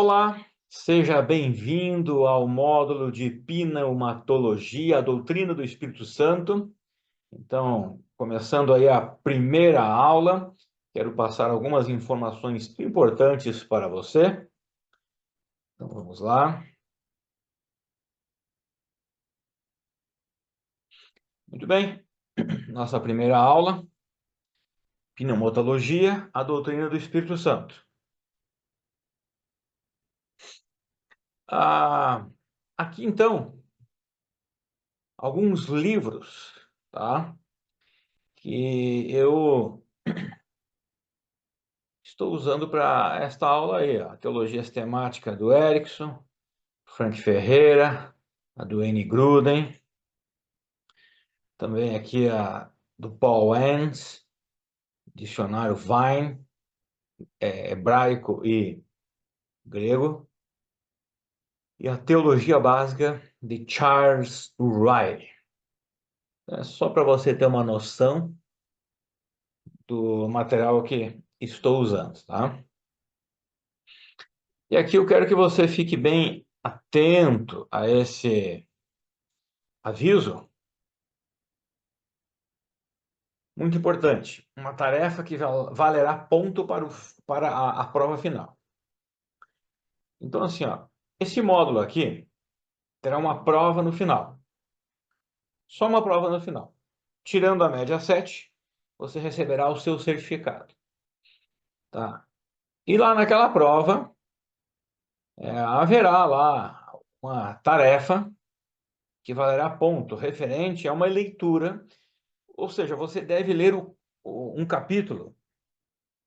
Olá, seja bem-vindo ao módulo de Pneumatologia, a doutrina do Espírito Santo. Então, começando aí a primeira aula, quero passar algumas informações importantes para você. Então, vamos lá. Muito bem, nossa primeira aula, Pneumatologia, a doutrina do Espírito Santo. Aqui, então, alguns livros, tá? Que eu estou usando para esta aula aí, a Teologia Sistemática do Erickson, Frank Ferreira, a do N. Gruden, também aqui a do Paul Enns, Dicionário Vine, hebraico e grego, e a Teologia Básica de Charles Wright. É só para você ter uma noção do material que estou usando, tá? E aqui eu quero que você fique bem atento a esse aviso. Muito importante, uma tarefa que valerá ponto para a prova final. Então, assim, ó, esse módulo aqui terá uma prova no final. Só uma prova no final. Tirando a média 7, você receberá o seu certificado. Tá? E lá naquela prova, haverá lá uma tarefa que valerá ponto referente a uma leitura, ou seja, você deve ler um capítulo,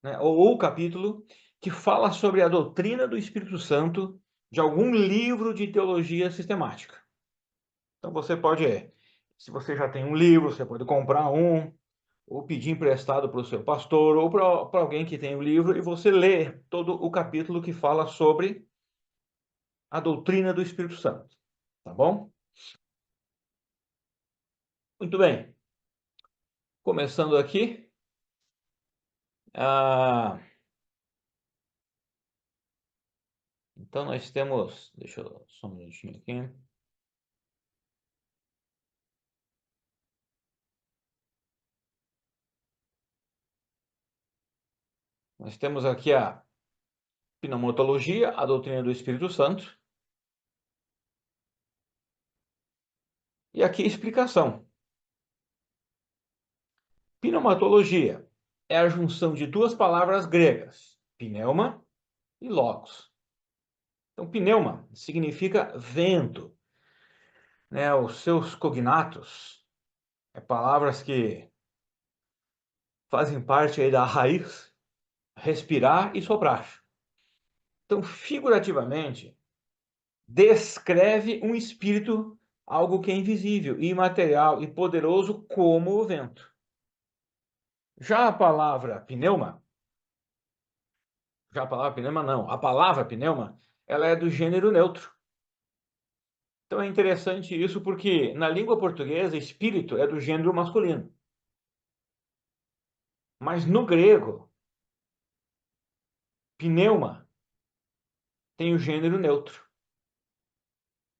né, ou o capítulo que fala sobre a doutrina do Espírito Santo de algum livro de teologia sistemática. Então você pode, se você já tem um livro, você pode comprar um, ou pedir emprestado para o seu pastor, ou para alguém que tem o livro, e você lê todo o capítulo que fala sobre a doutrina do Espírito Santo. Tá bom? Muito bem. Começando aqui. Então nós temos... Deixa eu só um minutinho aqui. Nós temos aqui a pneumatologia, a doutrina do Espírito Santo. E aqui a explicação. Pneumatologia é a junção de duas palavras gregas, pneuma e logos. Então, pneuma significa vento, né? Os seus cognatos, palavras que fazem parte aí da raiz, respirar e soprar. Então, figurativamente, descreve um espírito, algo que é invisível, imaterial e poderoso como o vento. Já a palavra pneuma, a palavra pneuma, ela é do gênero neutro. Então é interessante isso porque na língua portuguesa, espírito é do gênero masculino. Mas no grego, pneuma tem o gênero neutro.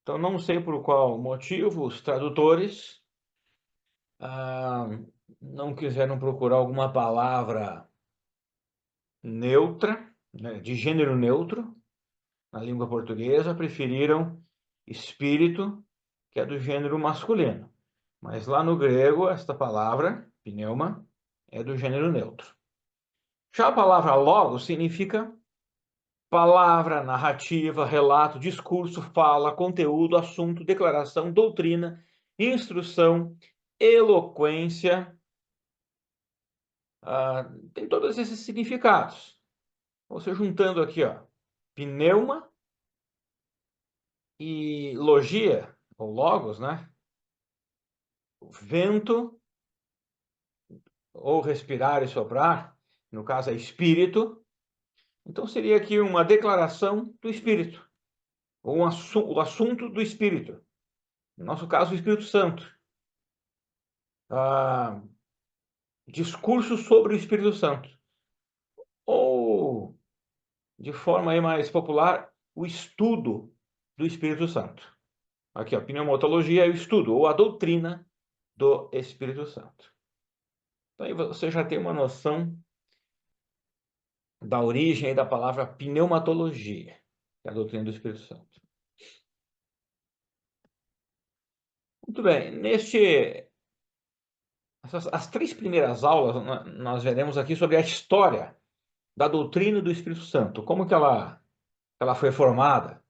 Então não sei por qual motivo os tradutores não quiseram procurar alguma palavra neutra, né, de gênero neutro, na língua portuguesa, preferiram espírito, que é do gênero masculino. Mas lá no grego, esta palavra, pneuma, é do gênero neutro. Já a palavra logos significa palavra, narrativa, relato, discurso, fala, conteúdo, assunto, declaração, doutrina, instrução, eloquência. Tem todos esses significados. Você juntando aqui, ó, pneuma e logia, ou logos, né? Vento, ou respirar e soprar, no caso é espírito. Então seria aqui uma declaração do espírito, ou o assunto do espírito. No nosso caso, o Espírito Santo. Discurso sobre o Espírito Santo. Ou, de forma aí mais popular, o estudo do Espírito Santo. Aqui, a pneumatologia é o estudo ou a doutrina do Espírito Santo. Então, aí você já tem uma noção da origem aí da palavra pneumatologia, que é a doutrina do Espírito Santo. Muito bem, as 3 primeiras aulas, nós veremos aqui sobre a história da doutrina do Espírito Santo, como que ela foi formada,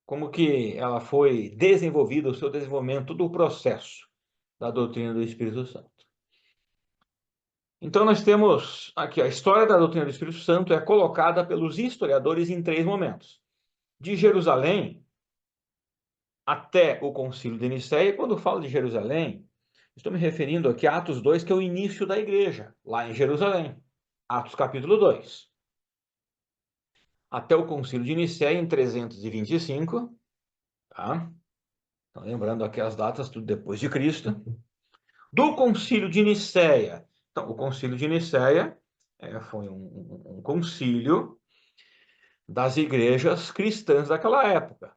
como que ela foi desenvolvida, o seu desenvolvimento, todo o processo da doutrina do Espírito Santo. Então nós temos aqui a história da doutrina do Espírito Santo é colocada pelos historiadores em 3 momentos. De Jerusalém até o Concílio de Nicéia. E quando eu falo de Jerusalém, estou me referindo aqui a Atos 2, que é o início da igreja, lá em Jerusalém. Atos capítulo 2. Até o Concílio de Nicéia em 325, tá? Então, lembrando aqui as datas, tudo depois de Cristo. Do Concílio de Nicéia. Então, o Concílio de Nicéia foi um concílio das igrejas cristãs daquela época.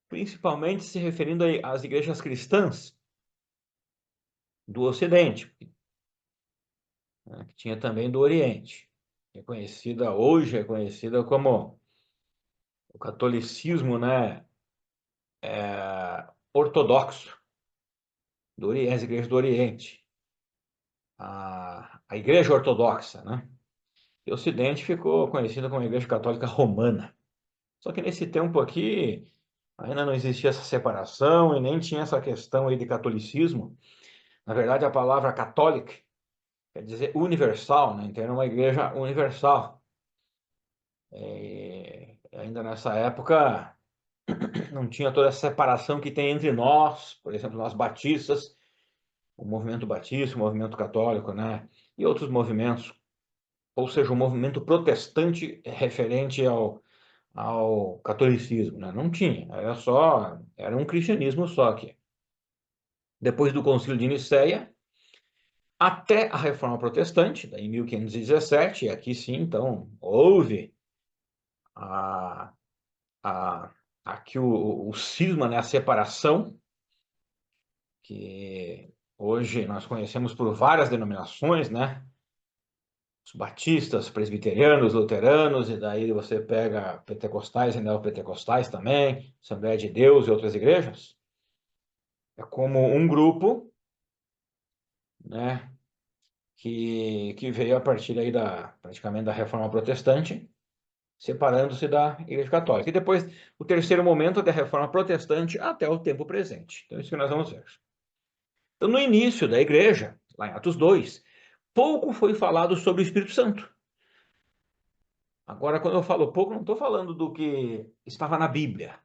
Principalmente se referindo às igrejas cristãs do Ocidente, né, que tinha também do Oriente. Hoje é conhecida como o catolicismo, né, ortodoxo, do Oriente, as igrejas do Oriente. A igreja ortodoxa, né? E o Ocidente ficou conhecida como a Igreja Católica Romana. Só que nesse tempo aqui, ainda não existia essa separação e nem tinha essa questão aí de catolicismo. Na verdade, a palavra católica quer dizer universal, né? Então, era uma igreja universal. Ainda nessa época, não tinha toda essa separação que tem entre nós, por exemplo, nós batistas, o movimento batista, o movimento católico, né? E outros movimentos, ou seja, o movimento protestante referente ao catolicismo, né? Não tinha, era um cristianismo só aqui. Depois do Concílio de Nicéia, até a Reforma Protestante, em 1517, e aqui sim, então, houve a, aqui o cisma, né, a separação, que hoje nós conhecemos por várias denominações, né? Os batistas, presbiterianos, luteranos, e daí você pega pentecostais e neopentecostais também, Assembleia de Deus e outras igrejas. É como um grupo, né, que veio a partir aí praticamente da Reforma Protestante, separando-se da Igreja Católica. E depois, o terceiro momento é da Reforma Protestante até o tempo presente. Então, é isso que nós vamos ver. Então, no início da igreja, lá em Atos 2, pouco foi falado sobre o Espírito Santo. Agora, quando eu falo pouco, não estou falando do que estava na Bíblia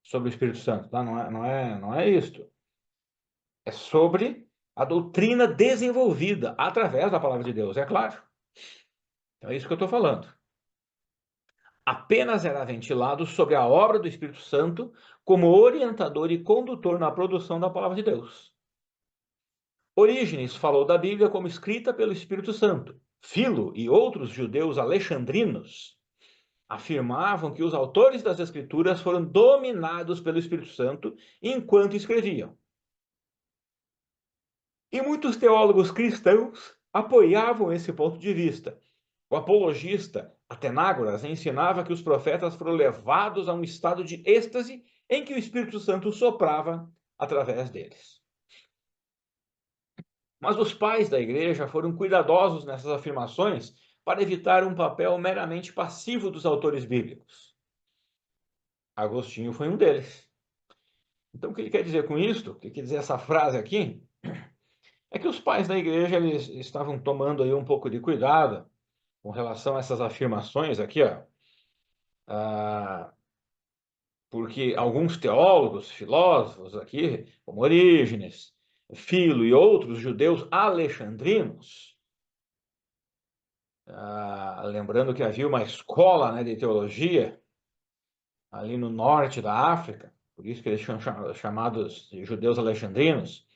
sobre o Espírito Santo, tá? Não é isto. É sobre a doutrina desenvolvida através da palavra de Deus, é claro. Então, é isso que eu estou falando. Apenas era ventilado sobre a obra do Espírito Santo como orientador e condutor na produção da palavra de Deus. Orígenes falou da Bíblia como escrita pelo Espírito Santo. Filo e outros judeus alexandrinos afirmavam que os autores das Escrituras foram dominados pelo Espírito Santo enquanto escreviam. E muitos teólogos cristãos apoiavam esse ponto de vista. O apologista Atenágoras ensinava que os profetas foram levados a um estado de êxtase em que o Espírito Santo soprava através deles. Mas os pais da igreja foram cuidadosos nessas afirmações para evitar um papel meramente passivo dos autores bíblicos. Agostinho foi um deles. Então, o que ele quer dizer com isso? O que quer dizer essa frase aqui? É que os pais da igreja eles estavam tomando aí um pouco de cuidado com relação a essas afirmações aqui, ó. Porque alguns teólogos, filósofos aqui, como Orígenes, Filo e outros judeus alexandrinos, lembrando que havia uma escola, né, de teologia ali no norte da África, por isso que eles são chamados de judeus alexandrinos,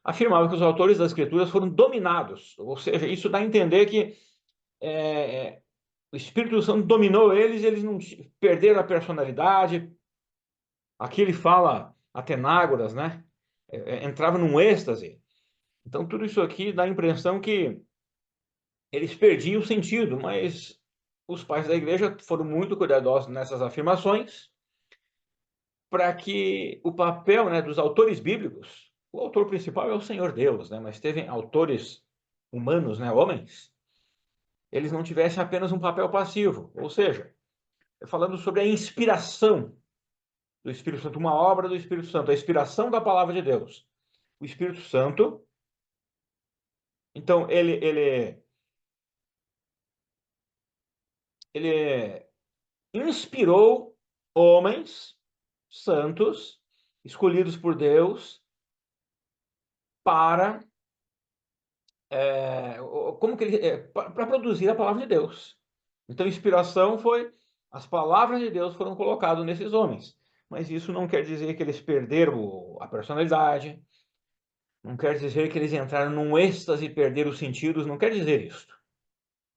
afirmavam que os autores das escrituras foram dominados, ou seja, isso dá a entender que o Espírito Santo dominou eles, eles não perderam a personalidade. Aqui ele fala Atenágoras, né? Entrava num êxtase. Então, tudo isso aqui dá a impressão que eles perdiam o sentido, mas os pais da igreja foram muito cuidadosos nessas afirmações para que o papel, né, dos autores bíblicos, o autor principal é o Senhor Deus, né? Mas teve autores humanos, né, homens, eles não tivessem apenas um papel passivo, ou seja, falando sobre a inspiração do Espírito Santo, uma obra do Espírito Santo, a inspiração da palavra de Deus. O Espírito Santo, então, ele inspirou homens santos, escolhidos por Deus, para como que ele para produzir a palavra de Deus. Então, inspiração foi as palavras de Deus foram colocadas nesses homens. Mas isso não quer dizer que eles perderam a personalidade, não quer dizer que eles entraram num êxtase e perderam os sentidos, não quer dizer isso,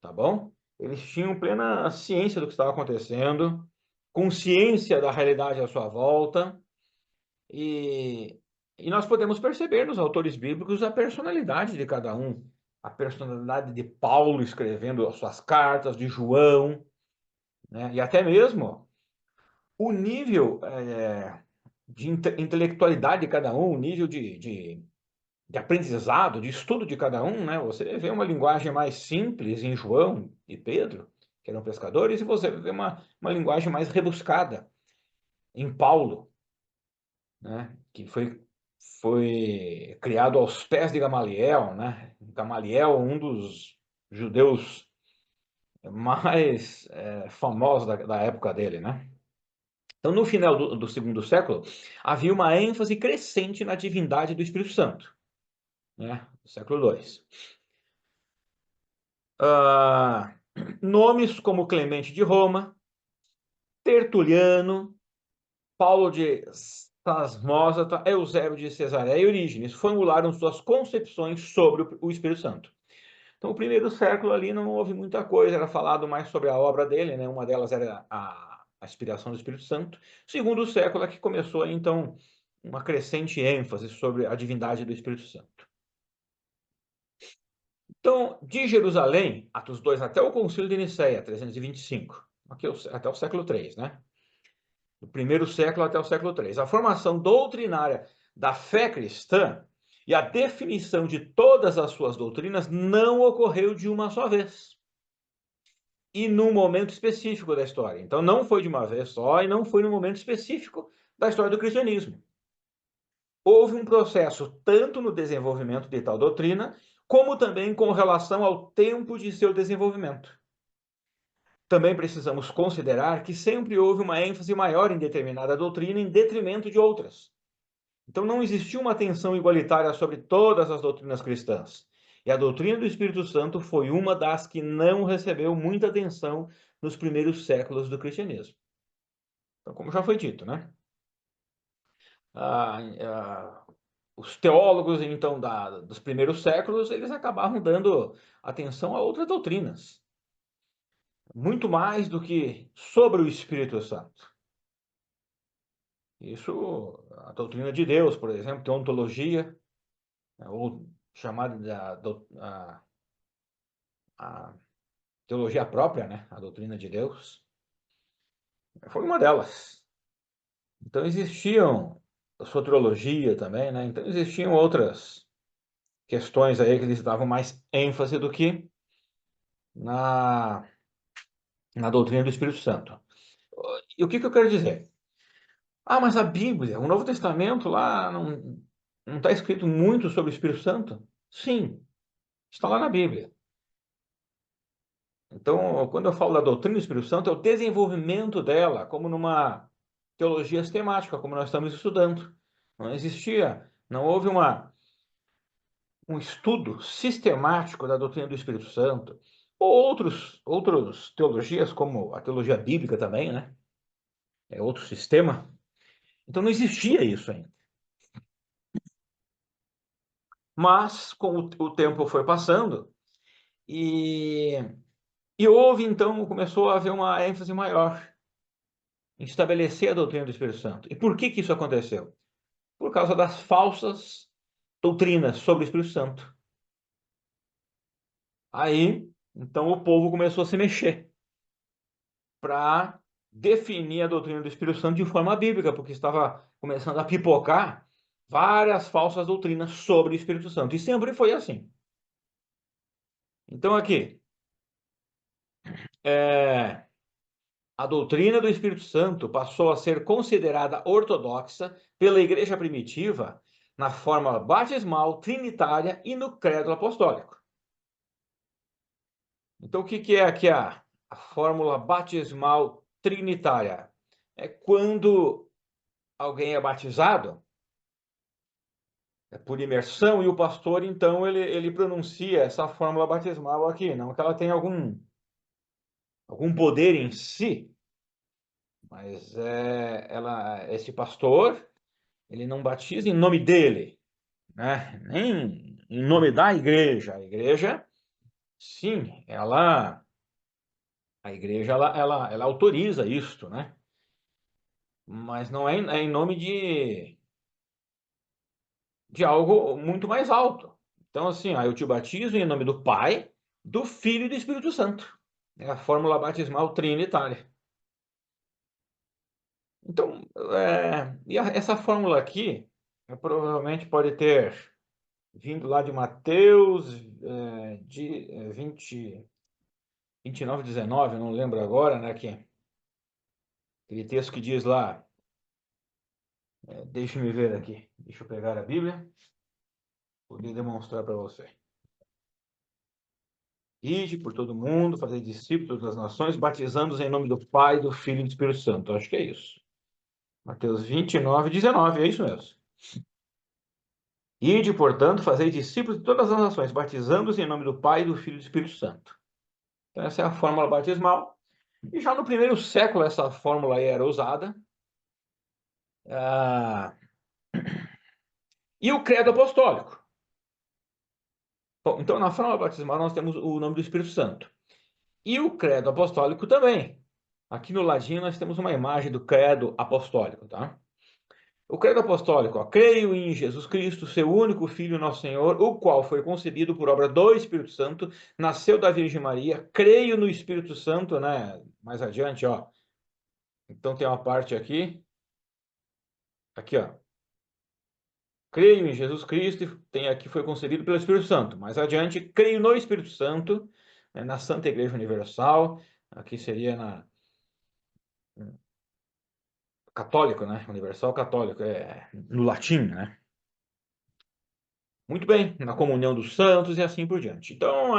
tá bom? Eles tinham plena ciência do que estava acontecendo, consciência da realidade à sua volta, e, e nós podemos perceber nos autores bíblicos a personalidade de cada um. A personalidade de Paulo escrevendo as suas cartas, de João, né? E até mesmo o nível de intelectualidade de cada um, o nível de aprendizado, de estudo de cada um, né? Você vê uma linguagem mais simples em João e Pedro, que eram pescadores, e você vê uma linguagem mais rebuscada em Paulo, né? Que foi criado aos pés de Gamaliel, né? Gamaliel, um dos judeus mais famosos da época dele, né? Então, no final do segundo século, havia uma ênfase crescente na divindade do Espírito Santo, né? No século II. Nomes como Clemente de Roma, Tertuliano, Paulo de Samosata, Eusébio de Cesareia e Orígenes formularam suas concepções sobre o Espírito Santo. Então, o primeiro século ali não houve muita coisa, era falado mais sobre a obra dele, né? Uma delas era a inspiração do Espírito Santo. O segundo século é que começou, então, uma crescente ênfase sobre a divindade do Espírito Santo. Então, de Jerusalém, Atos 2, até o Concílio de Nicéia, 325, aqui até o século III, né? Do primeiro século até o século III. A formação doutrinária da fé cristã e a definição de todas as suas doutrinas não ocorreu de uma só vez e num momento específico da história. Então, não foi de uma vez só e não foi num momento específico da história do cristianismo. Houve um processo tanto no desenvolvimento de tal doutrina, como também com relação ao tempo de seu desenvolvimento. Também precisamos considerar que sempre houve uma ênfase maior em determinada doutrina em detrimento de outras. Então não existiu uma atenção igualitária sobre todas as doutrinas cristãs. E a doutrina do Espírito Santo foi uma das que não recebeu muita atenção nos primeiros séculos do cristianismo. Então, como já foi dito, né? Os teólogos, então, dos primeiros séculos, eles acabavam dando atenção a outras doutrinas, muito mais do que sobre o Espírito Santo. Isso, a doutrina de Deus, por exemplo, teontologia, ou chamada a teologia própria, né? A doutrina de Deus, foi uma delas. Então existiam a soteriologia também, né? Então existiam outras questões aí que eles davam mais ênfase do que na, na doutrina do Espírito Santo. E o que eu quero dizer? Ah, mas a Bíblia, o Novo Testamento lá não está escrito muito sobre o Espírito Santo? Sim, está lá na Bíblia. Então, quando eu falo da doutrina do Espírito Santo, é o desenvolvimento dela, como numa teologia sistemática, como nós estamos estudando. Não existia, não houve um estudo sistemático da doutrina do Espírito Santo, ou outras teologias, como a teologia bíblica também, né? É outro sistema. Então não existia isso ainda. Mas, com o tempo foi passando, e E houve, então, começou a haver uma ênfase maior em estabelecer a doutrina do Espírito Santo. E por que que isso aconteceu? Por causa das falsas doutrinas sobre o Espírito Santo. Aí, então, o povo começou a se mexer para definir a doutrina do Espírito Santo de forma bíblica, porque estava começando a pipocar várias falsas doutrinas sobre o Espírito Santo. E sempre foi assim. Então, aqui, a doutrina do Espírito Santo passou a ser considerada ortodoxa pela Igreja primitiva na forma batismal, trinitária e no credo apostólico. Então, o que é aqui a fórmula batismal trinitária? É quando alguém é batizado por imersão e o pastor, então, ele pronuncia essa fórmula batismal aqui. Não que ela tenha algum poder em si, mas esse pastor, ele não batiza em nome dele, né? Nem em nome da igreja. A igreja, sim, a igreja, ela autoriza isto, né? Mas não é em nome de algo muito mais alto. Então, assim, eu te batizo em nome do Pai, do Filho e do Espírito Santo. É a fórmula batismal trinitária. Então, essa fórmula aqui, provavelmente pode ter vindo lá de Mateus, de 29, 19, não lembro agora, né? Aquele texto que diz lá, deixa-me ver aqui, deixa eu pegar a Bíblia, poder demonstrar para você. Ide por todo mundo, fazer discípulos das nações, batizando-os em nome do Pai, do Filho e do Espírito Santo. Acho que é isso. Mateus 29, 19, é isso mesmo. Ide, portanto, fazer discípulos de todas as nações, batizando-os em nome do Pai, do Filho e do Espírito Santo. Então, essa é a fórmula batismal. E já no primeiro século, essa fórmula aí era usada. E o credo apostólico. Bom, então, na fórmula batismal, nós temos o nome do Espírito Santo. E o credo apostólico também. Aqui no ladinho, nós temos uma imagem do credo apostólico, tá? O credo apostólico, creio em Jesus Cristo, seu único Filho, nosso Senhor, o qual foi concebido por obra do Espírito Santo, nasceu da Virgem Maria, creio no Espírito Santo, né? Mais adiante, ó. Então tem uma parte aqui, ó. Creio em Jesus Cristo, tem aqui, foi concebido pelo Espírito Santo. Mais adiante, creio no Espírito Santo, né, na Santa Igreja Universal, aqui seria católico, né? Universal católico, no latim, né? Muito bem, na comunhão dos santos e assim por diante. Então,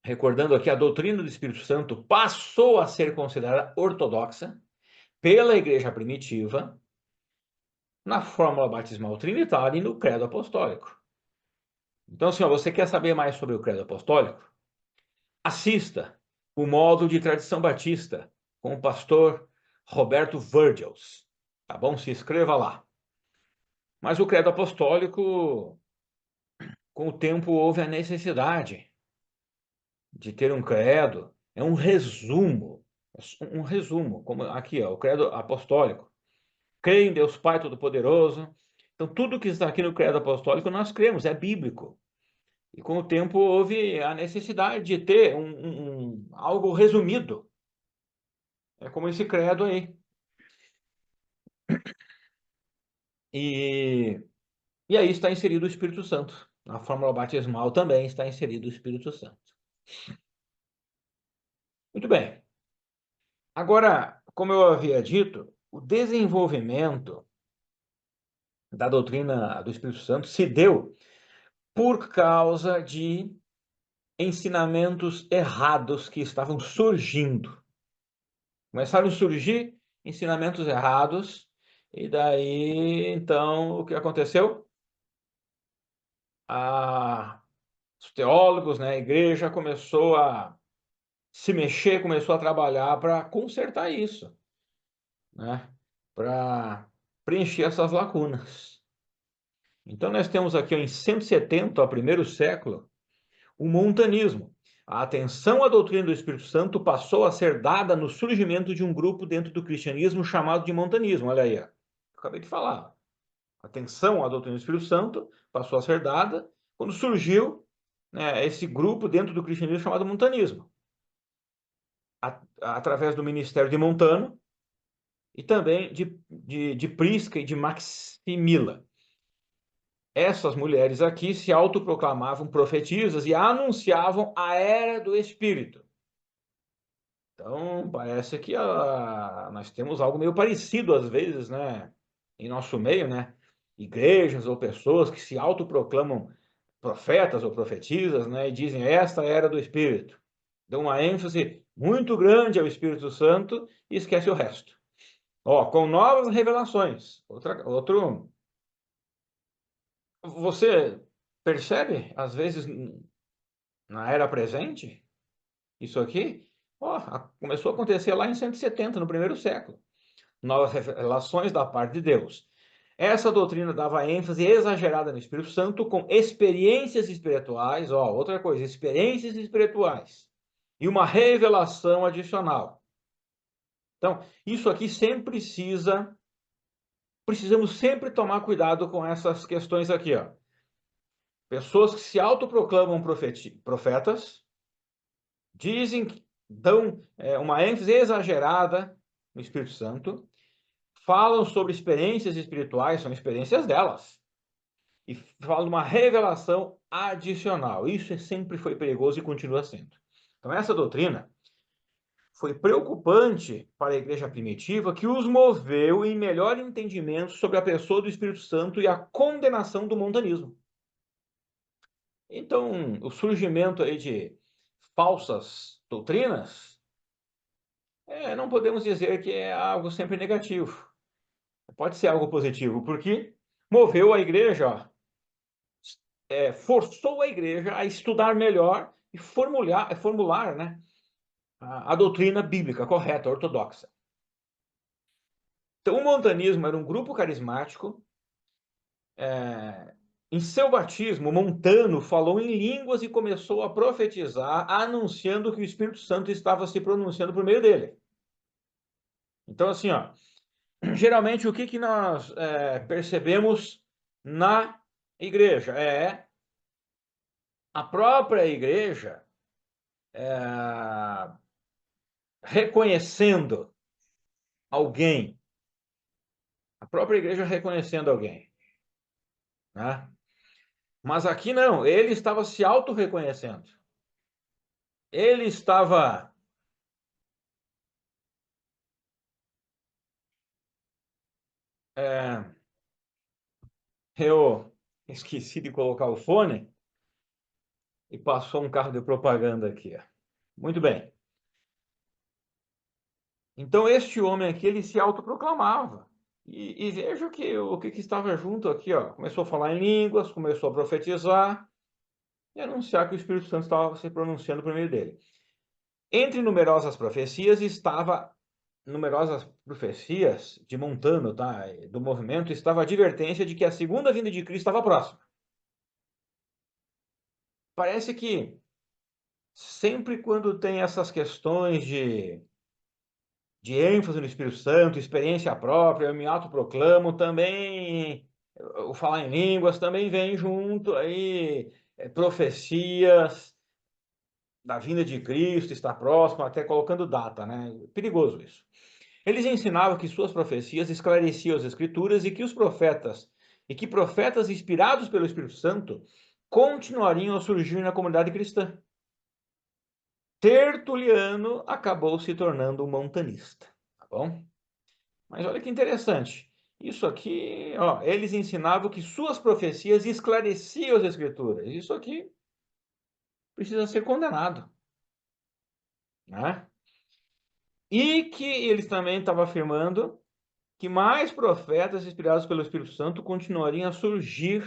recordando aqui, a doutrina do Espírito Santo passou a ser considerada ortodoxa pela Igreja primitiva na fórmula batismal trinitária e no credo apostólico. Então, assim, você quer saber mais sobre o credo apostólico? Assista o módulo de tradição batista com o pastor Roberto Virgils, tá bom? Se inscreva lá. Mas o credo apostólico, com o tempo, houve a necessidade de ter um credo, um resumo, como aqui, ó, o credo apostólico. Creio em Deus Pai Todo-Poderoso. Então, tudo que está aqui no credo apostólico nós cremos, é bíblico. E com o tempo houve a necessidade de ter algo resumido. É como esse credo aí. E, e aí está inserido o Espírito Santo. Na fórmula batismal também está inserido o Espírito Santo. Muito bem. Agora, como eu havia dito, o desenvolvimento da doutrina do Espírito Santo se deu por causa de ensinamentos errados que estavam surgindo. Começaram a surgir ensinamentos errados, e daí, então, o que aconteceu? Os teólogos, né, a igreja começou a se mexer, começou a trabalhar para consertar isso, né? Para preencher essas lacunas. Então, nós temos aqui em 170, ao primeiro século, o montanismo. A atenção à doutrina do Espírito Santo passou a ser dada no surgimento de um grupo dentro do cristianismo chamado de montanismo. Olha aí, ó. Acabei de falar. A atenção à doutrina do Espírito Santo passou a ser dada quando surgiu, né, esse grupo dentro do cristianismo chamado montanismo, através do ministério de Montano e também de Prisca e de Maximila. Essas mulheres aqui se autoproclamavam profetisas e anunciavam a era do Espírito. Então, parece que nós temos algo meio parecido às vezes, né, em nosso meio, né? Igrejas ou pessoas que se autoproclamam profetas ou profetisas, né, e dizem esta era do Espírito. Dão uma ênfase muito grande ao Espírito Santo e esquece o resto. Ó, com novas revelações. Você percebe, às vezes, na era presente, isso aqui, ó, começou a acontecer lá em 170, no primeiro século. Novas revelações da parte de Deus. Essa doutrina dava ênfase exagerada no Espírito Santo com experiências espirituais, ó, outra coisa, experiências espirituais e uma revelação adicional. Então, isso aqui sempre precisamos sempre tomar cuidado com essas questões aqui, ó. Pessoas que se autoproclamam profetas, dão uma ênfase exagerada no Espírito Santo, falam sobre experiências espirituais, são experiências delas, e falam de uma revelação adicional. Isso sempre foi perigoso e continua sendo. Então, essa doutrina foi preocupante para a igreja primitiva, que os moveu em melhor entendimento sobre a pessoa do Espírito Santo e a condenação do montanismo. Então, o surgimento aí de falsas doutrinas, não podemos dizer que é algo sempre negativo. Pode ser algo positivo, porque moveu a igreja, forçou a igreja a estudar melhor e formular, né, a doutrina bíblica correta, ortodoxa. Então, o montanismo era um grupo carismático. Em seu batismo, Montano falou em línguas e começou a profetizar, anunciando que o Espírito Santo estava se pronunciando por meio dele. Então, assim, ó, geralmente o que nós percebemos na igreja? É a própria igreja reconhecendo alguém. A própria igreja reconhecendo alguém, né? Mas aqui não, ele estava se auto-reconhecendo. Ele estava eu esqueci de colocar o fone e passou um carro de propaganda aqui. Muito bem. Então, este homem aqui, ele se autoproclamava. E veja o que estava junto aqui, ó. Começou a falar em línguas, começou a profetizar e anunciar que o Espírito Santo estava se pronunciando por meio dele. Entre numerosas profecias de Montano, tá? Do movimento, estava a advertência de que a segunda vinda de Cristo estava próxima. Parece que sempre quando tem essas questões de ênfase no Espírito Santo, experiência própria, eu me autoproclamo, também o falar em línguas também vem junto aí profecias da vinda de Cristo, está próximo, até colocando data, né? Perigoso isso. Eles ensinavam que suas profecias esclareciam as Escrituras e que profetas inspirados pelo Espírito Santo continuariam a surgir na comunidade cristã. Tertuliano acabou se tornando um montanista, tá bom? Mas olha que interessante. Isso aqui, ó, eles ensinavam que suas profecias esclareciam as Escrituras. Isso aqui precisa ser condenado, né? E que eles também estavam afirmando que mais profetas inspirados pelo Espírito Santo continuariam a surgir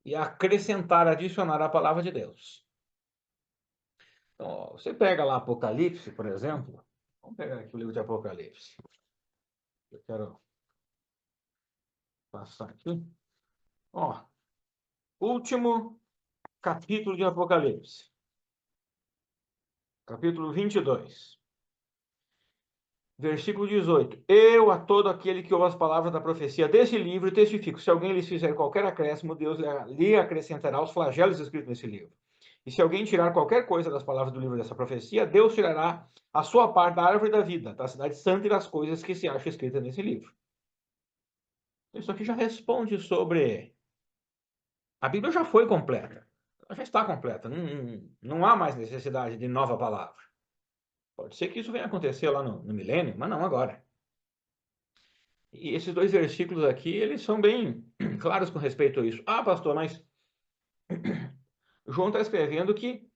e a acrescentar, adicionar a palavra de Deus. Então, ó, você pega lá Apocalipse, por exemplo. Vamos pegar aqui o livro de Apocalipse. Eu quero passar aqui. Ó, último capítulo de Apocalipse. capítulo 22, versículo 18. Eu, a todo aquele que ouve as palavras da profecia desse livro, testifico: se alguém lhes fizer qualquer acréscimo, Deus lhe acrescentará os flagelos escritos nesse livro. E se alguém tirar qualquer coisa das palavras do livro dessa profecia, Deus tirará a sua parte da árvore da vida, da cidade santa e das coisas que se acham escritas nesse livro. Isso aqui já responde sobre... A Bíblia já foi completa. Ela já está completa. Não há mais necessidade de nova palavra. Pode ser que isso venha acontecer lá no milênio, mas não agora. E esses dois versículos aqui, eles são bem claros com respeito a isso. Ah, pastor, mas João está escrevendo que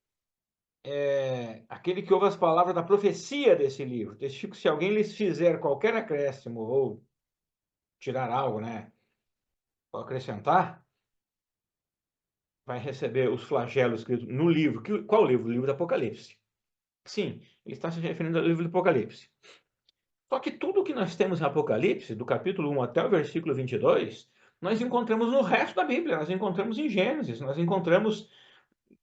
aquele que ouve as palavras da profecia desse livro, testifico, se alguém lhes fizer qualquer acréscimo ou tirar algo, né, ou acrescentar, vai receber os flagelos escritos no livro. Qual livro? O livro do Apocalipse. Sim, ele está se referindo ao livro do Apocalipse. Só que tudo que nós temos em Apocalipse, do capítulo 1 até o versículo 22, nós encontramos no resto da Bíblia, nós encontramos em Gênesis, nós encontramos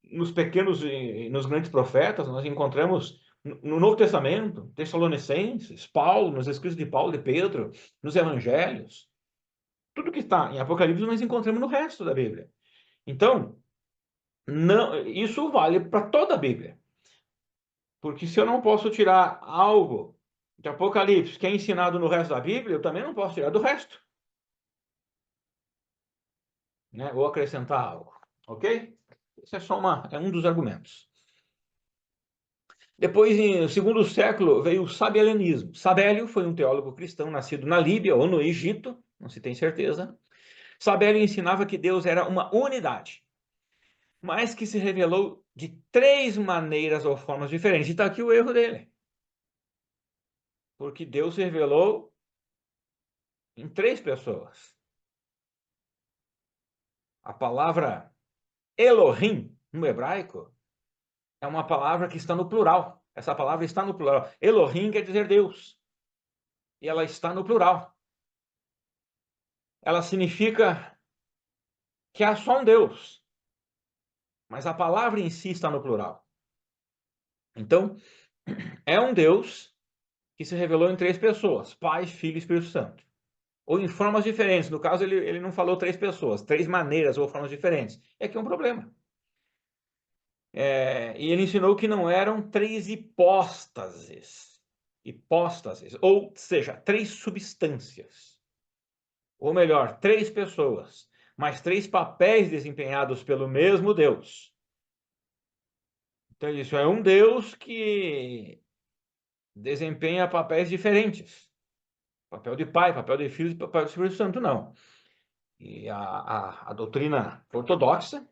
nos pequenos e nos grandes profetas, nós encontramos no Novo Testamento, Tessalonicenses, Paulo, nos escritos de Paulo e Pedro, nos Evangelhos. Tudo que está em Apocalipse nós encontramos no resto da Bíblia. Então, isso vale para toda a Bíblia. Porque se eu não posso tirar algo de Apocalipse que é ensinado no resto da Bíblia, eu também não posso tirar do resto, né? Ou acrescentar algo, ok? Esse é só um dos argumentos. Depois, no segundo século, veio o sabelianismo. Sabélio foi um teólogo cristão nascido na Líbia ou no Egito, não se tem certeza. Sabélio ensinava que Deus era uma unidade, mas que se revelou de três maneiras ou formas diferentes. E está aqui o erro dele. Porque Deus se revelou em três pessoas. A palavra Elohim, no hebraico, é uma palavra que está no plural. Essa palavra está no plural. Elohim quer dizer Deus. E ela está no plural. Ela significa que há só um Deus. Mas a palavra em si está no plural. Então, é um Deus que se revelou em três pessoas: Pai, Filho e Espírito Santo. Ou em formas diferentes. No caso, ele não falou três pessoas, três maneiras ou formas diferentes. É que é um problema. E ele ensinou que não eram três hipóstases, ou seja, três substâncias. Ou melhor, três pessoas, mas três papéis desempenhados pelo mesmo Deus. Então, isso é um Deus que desempenha papéis diferentes. Papel de Pai, papel de Filho e papel do Espírito Santo, não. E a doutrina ortodoxa,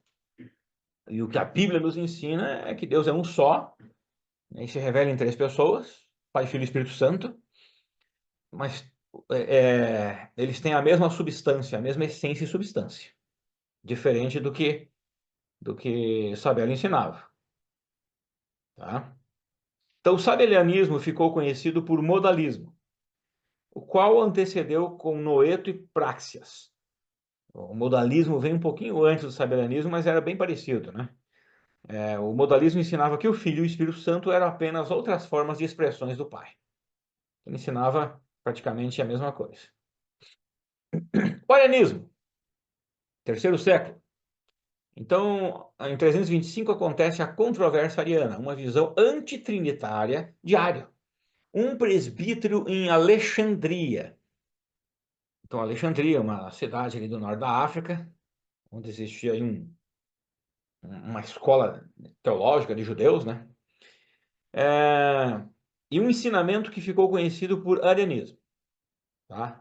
e o que a Bíblia nos ensina é que Deus é um só, e se revela em três pessoas, Pai, Filho e Espírito Santo, mas eles têm a mesma substância, a mesma essência e substância, diferente do que Sabelo ensinava. Tá? Então, o sabelianismo ficou conhecido por modalismo, o qual antecedeu com Noeto e Práxias. O modalismo vem um pouquinho antes do sabelianismo, mas era bem parecido, né? O modalismo ensinava que o Filho e o Espírito Santo eram apenas outras formas de expressões do Pai. Ele ensinava praticamente a mesma coisa. O arianismo, terceiro século. Então, em 325 acontece a controvérsia ariana, uma visão antitrinitária de Ario. Um presbítero em Alexandria. Então, Alexandria é uma cidade ali do norte da África, onde existia aí uma escola teológica de judeus, né? E um ensinamento que ficou conhecido por arianismo, tá?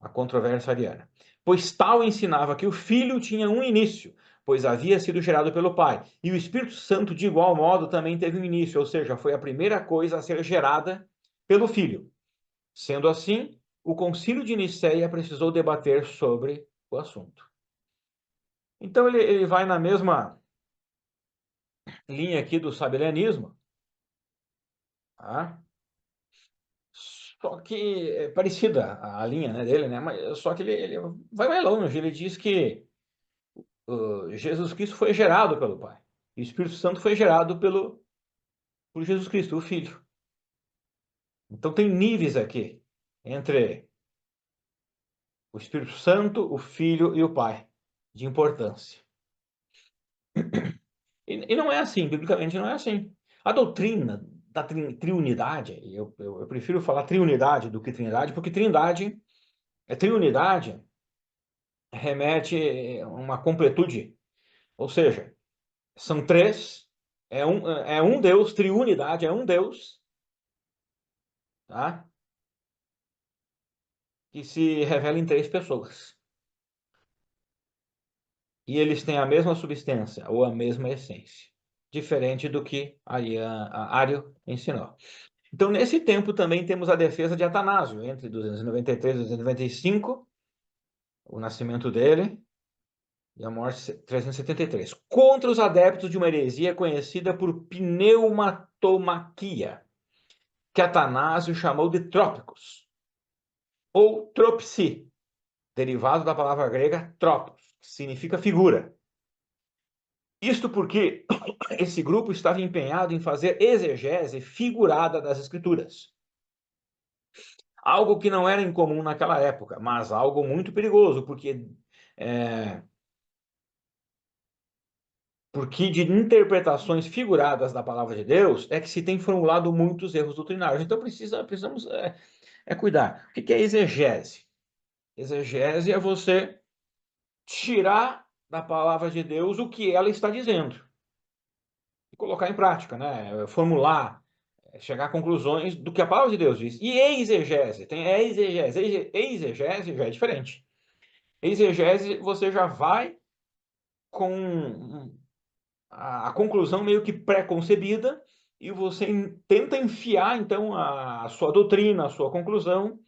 A controvérsia ariana. Pois tal ensinava que o Filho tinha um início, pois havia sido gerado pelo Pai, e o Espírito Santo, de igual modo, também teve um início, ou seja, foi a primeira coisa a ser gerada pelo Filho. Sendo assim, o Concílio de Nicéia precisou debater sobre o assunto. Então, ele vai na mesma linha aqui do sabelianismo, tá? Só que é parecida a linha, né, dele, né? Mas, só que ele vai mais longe. Ele diz que Jesus Cristo foi gerado pelo Pai. E o Espírito Santo foi gerado por Jesus Cristo, o Filho. Então tem níveis aqui entre o Espírito Santo, o Filho e o Pai, de importância. E não é assim, biblicamente não é assim. A doutrina da triunidade, eu prefiro falar triunidade do que trindade, porque triunidade remete a uma completude, ou seja, são três, é um Deus, triunidade é um Deus, tá? Que se revela em três pessoas. E eles têm a mesma substância ou a mesma essência, diferente do que a Ario ensinou. Então, nesse tempo também temos a defesa de Atanásio, entre 293 e 295, o nascimento dele, e a morte 373, contra os adeptos de uma heresia conhecida por pneumatomaquia, que Atanásio chamou de trópicos, ou tropsi, derivado da palavra grega tropos, que significa figura. Isto porque esse grupo estava empenhado em fazer exegese figurada das Escrituras. Algo que não era incomum naquela época, mas algo muito perigoso, porque de interpretações figuradas da palavra de Deus é que se tem formulado muitos erros doutrinários. Então precisamos cuidar. O que é exegese? Exegese é você tirar da palavra de Deus o que ela está dizendo e colocar em prática, né? Formular, chegar a conclusões do que a palavra de Deus diz. E exegese, tem exegese. Exegese já é diferente. Exegese, você já vai com a conclusão meio que pré-concebida e você tenta enfiar, então, a sua doutrina, a sua conclusão,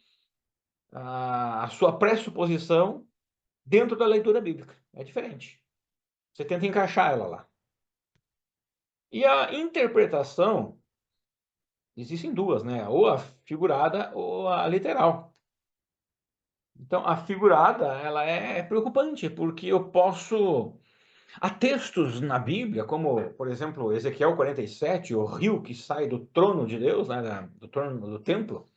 a sua pressuposição dentro da leitura bíblica. É diferente. Você tenta encaixar ela lá. E a interpretação, existem duas, né? Ou a figurada ou a literal. Então, a figurada, ela é preocupante, porque eu posso... Há textos na Bíblia, como, por exemplo, Ezequiel 47, o rio que sai do trono de Deus, né, do trono do templo.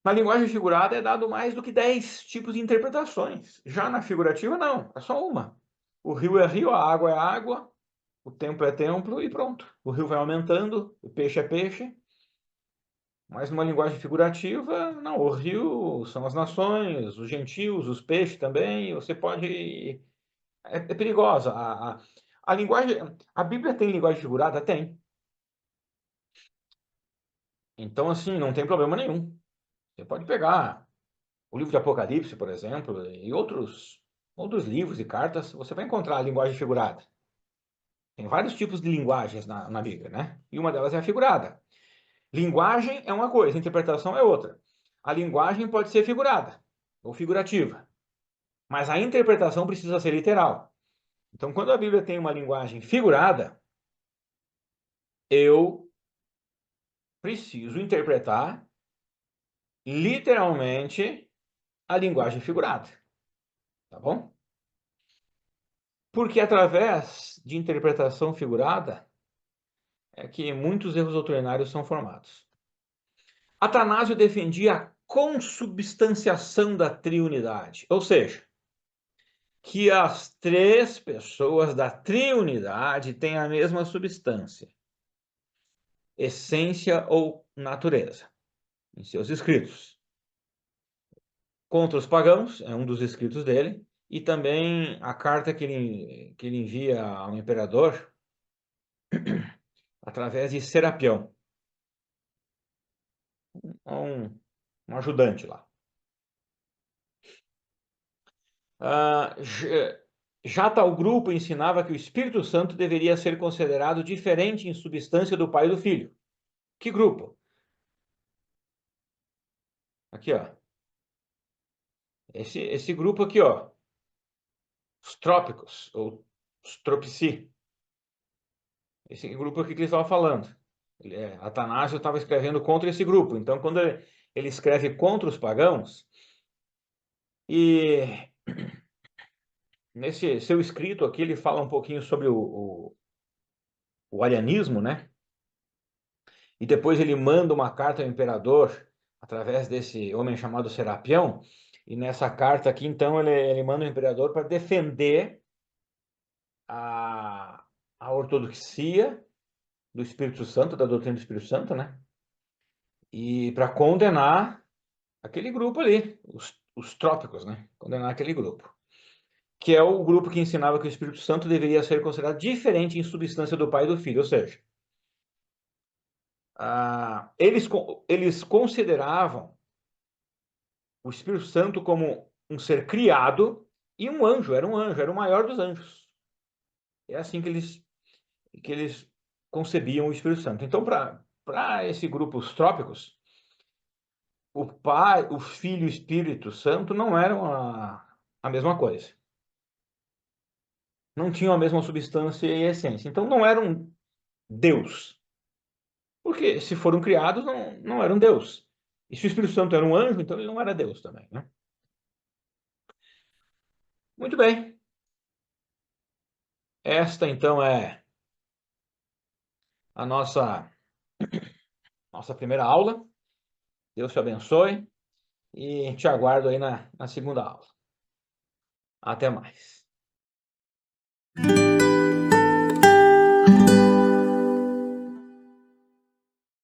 Na linguagem figurada é dado mais do que 10 tipos de interpretações. Já na figurativa, não, é só uma. O rio é rio, a água é água, o templo é templo e pronto. O rio vai aumentando, o peixe é peixe. Mas numa linguagem figurativa, não, o rio são as nações, os gentios, os peixes também. Você pode é perigosa. A linguagem, a Bíblia tem linguagem figurada? Tem. Então, assim, não tem problema nenhum. Você pode pegar o livro de Apocalipse, por exemplo, e outros livros e cartas, você vai encontrar a linguagem figurada. Tem vários tipos de linguagens na Bíblia, né? E uma delas é a figurada. Linguagem é uma coisa, interpretação é outra. A linguagem pode ser figurada ou figurativa, mas a interpretação precisa ser literal. Então, quando a Bíblia tem uma linguagem figurada, eu preciso interpretar literalmente a linguagem figurada, tá bom? Porque através de interpretação figurada é que muitos erros doutrinários são formados. Atanásio defendia a consubstanciação da triunidade, ou seja, que as três pessoas da triunidade têm a mesma substância, essência ou natureza, em seus escritos. Contra os pagãos, é um dos escritos dele, e também a carta que ele envia ao imperador através de Serapião, um ajudante lá. Já tal grupo ensinava que o Espírito Santo deveria ser considerado diferente em substância do Pai e do Filho. Que grupo? Aqui, ó. Esse grupo aqui, ó. Os trópicos, ou os tropci. Esse grupo aqui que ele estava falando. Atanásio estava escrevendo contra esse grupo. Então, quando ele escreve contra os pagãos, e nesse seu escrito aqui, ele fala um pouquinho sobre o arianismo, né? e depois ele manda uma carta ao imperador através desse homem chamado Serapião, e nessa carta aqui, então, ele manda o imperador para defender a, a ortodoxia do Espírito Santo, da doutrina do Espírito Santo, né? E para condenar aquele grupo ali, os trópicos, né? Condenar aquele grupo. Que é o grupo que ensinava que o Espírito Santo deveria ser considerado diferente em substância do Pai e do Filho, ou seja, eles consideravam o Espírito Santo como um ser criado e um anjo, era o maior dos anjos. É assim que eles concebiam o Espírito Santo. Então, para esse grupo, os trópicos, o Pai, o Filho e o Espírito Santo não eram a mesma coisa. Não tinham a mesma substância e essência. Então, não eram Deus. Porque se foram criados, não eram Deus. E se o Espírito Santo era um anjo, então ele não era Deus também, né? Muito bem. Esta, então, é a nossa primeira aula. Deus te abençoe e te aguardo aí na segunda aula. Até mais.